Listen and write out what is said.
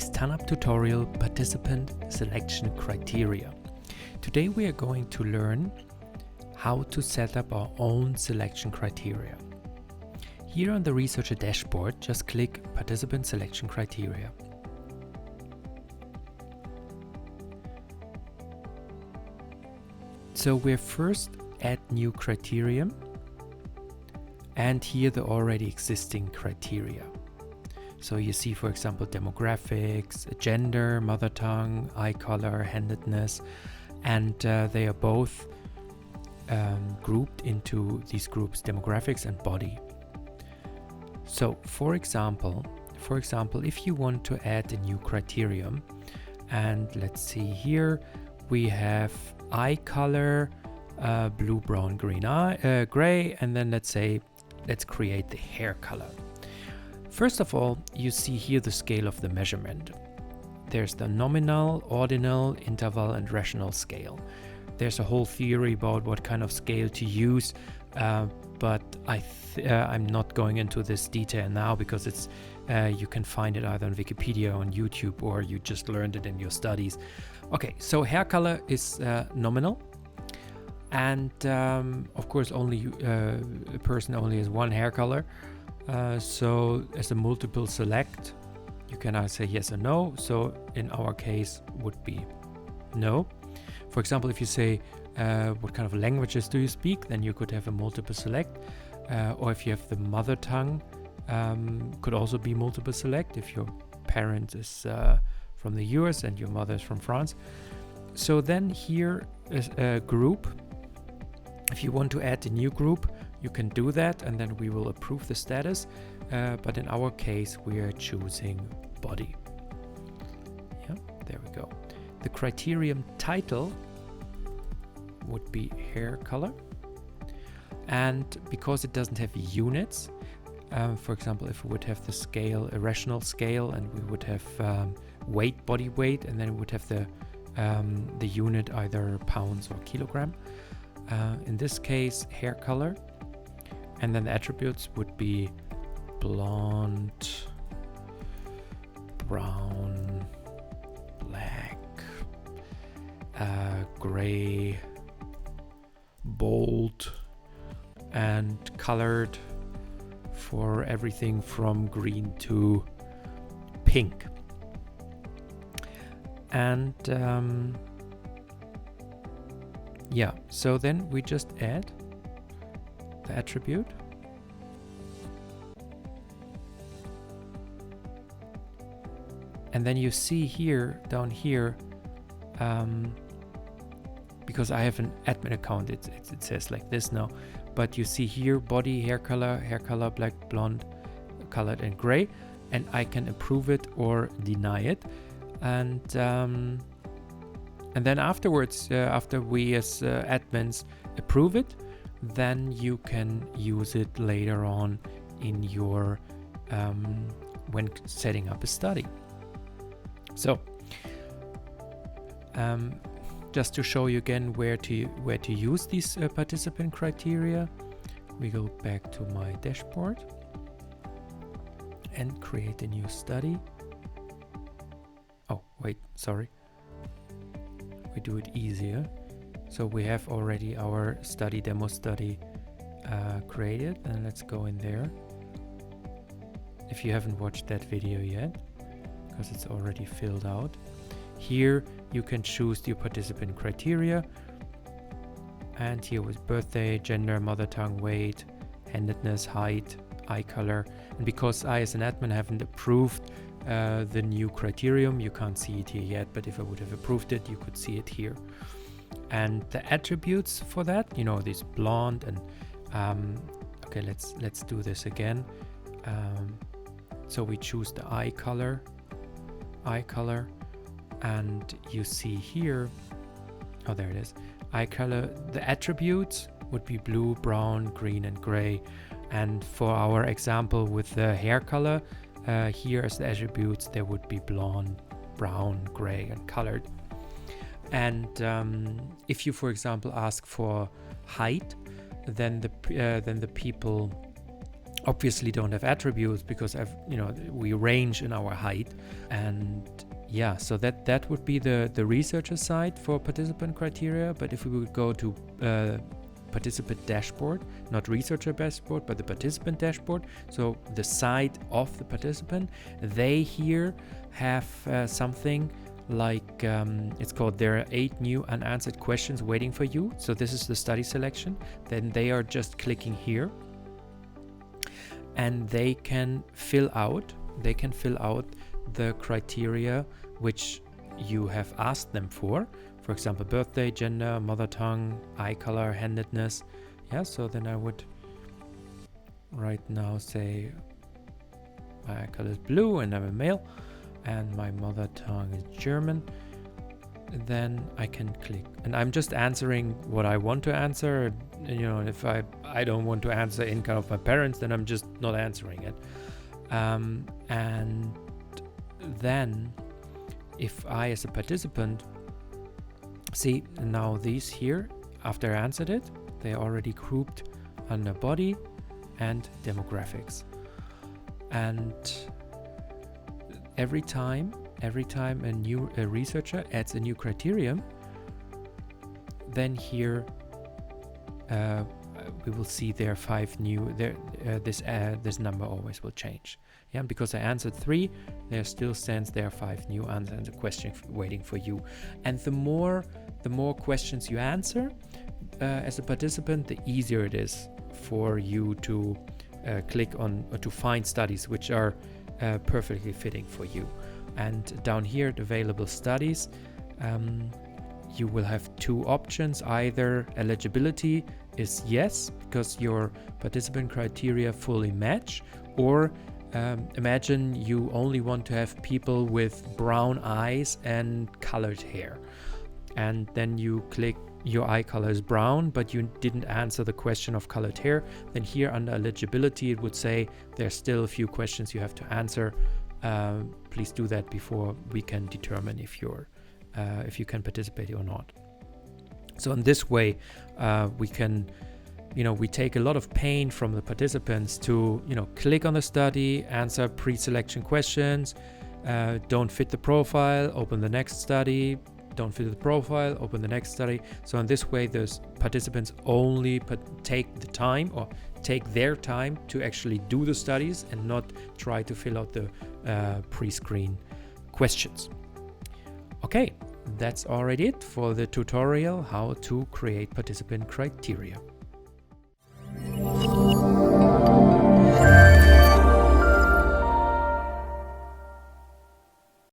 today's TANAP tutorial, participant selection criteria. Today we are going to learn how to set up our own selection criteria. Here on the researcher dashboard, just click participant selection criteria. So we're first add new criterion, and here the already existing criteria. So you see, for example, demographics, gender, mother tongue, eye color, handedness, and they are both grouped into these groups, demographics and body. So for example, if you want to add a new criterion, and let's see here, we have eye color, blue, brown, green, gray, and then let's create the hair color. First of all, you see here the scale of the measurement. There's the nominal, ordinal, interval, and rational scale. There's a whole theory about what kind of scale to use, but I'm not going into this detail now because it's you can find it either on Wikipedia, on YouTube, or you just learned it in your studies. Okay, so hair color is nominal, and of course only a person only has one hair color. So as a multiple select, you can either say yes or no. So in our case would be no. For example, if you say what kind of languages do you speak, then you could have a multiple select. Or if you have the mother tongue, could also be multiple select if your parent is from the US and your mother is from France. So then here is a group. If you want to add a new group, you can do that, and then we will approve the status. But in our case, we are choosing body. Yeah, there we go. The criterion title would be hair color. And because it doesn't have units, for example, if we would have the scale, a rational scale, and we would have weight, body weight, and then we would have the unit either pounds or kilogram. In this case, hair color. And then the attributes would be blonde, brown, black, gray, bold, and colored for everything from green to pink. And yeah, so then we just add the attribute, and then you see here down here, because I have an admin account, it says like this now, but you see here body, hair color, black, blonde, colored, and gray, and I can approve it or deny it. And then afterwards, after we as admins approve it, then you can use it later on in your when setting up a study. So just to show you again where to use these participant criteria, we go back to my dashboard and create a new study. Oh wait, sorry, we do it easier. So we have already our demo study created, and let's go in there. If you haven't watched that video yet, because it's already filled out, here you can choose your participant criteria, and here with birthday, gender, mother tongue, weight, handedness, height, eye color. And because I as an admin haven't approved the new criterion, you can't see it here yet, but if I would have approved it, you could see it here. And the attributes for that, you know, this blonde and okay, let's do this again. So we choose the eye color, and you see here, oh there it is, eye color. The attributes would be blue, brown, green, and gray. And for our example with the hair color, here as the attributes, there would be blonde, brown, gray, and colored. And if you, for example, ask for height, then the people obviously don't have attributes because we range in our height. And yeah, so that would be the researcher side for participant criteria. But if we would go to participant dashboard, not researcher dashboard, but the participant dashboard, so the side of the participant, they here have something like it's called there are 8 new unanswered questions waiting for you. So this is the study selection. Then they are just clicking here and they can fill out the criteria which you have asked them for example, birthday, gender, mother tongue, eye color, handedness. Yeah, so then I would right now say my eye color is blue and I'm a male and my mother tongue is German. Then I can click and I'm just answering what I want to answer. And if I don't want to answer income of my parents, then I'm just not answering it. And then if I as a participant see now these here, after I answered it, they are already grouped under body and demographics. And every time a researcher adds a new criterion, then here we will see there are 5 new. This number always will change. Yeah, because I answered 3, there still stands there 5 new answers and a question waiting for you. And the more questions you answer as a participant, the easier it is for you to click on or to find studies which are perfectly fitting for you. And down here, the available studies, you will have 2 options. Either eligibility is yes, because your participant criteria fully match, or imagine you only want to have people with brown eyes and colored hair. And then you click your eye color is brown, but you didn't answer the question of colored hair. Then here under eligibility, it would say there's still a few questions you have to answer. Please do that before we can determine if you can participate or not. So in this way, we can, we take a lot of pain from the participants to, click on the study, answer pre-selection questions, don't fit the profile, open the next study, don't fit the profile, open the next study. So in this way, those participants only take their time to actually do the studies and not try to fill out the pre-screen questions. Okay, that's already it for the tutorial how to create participant criteria.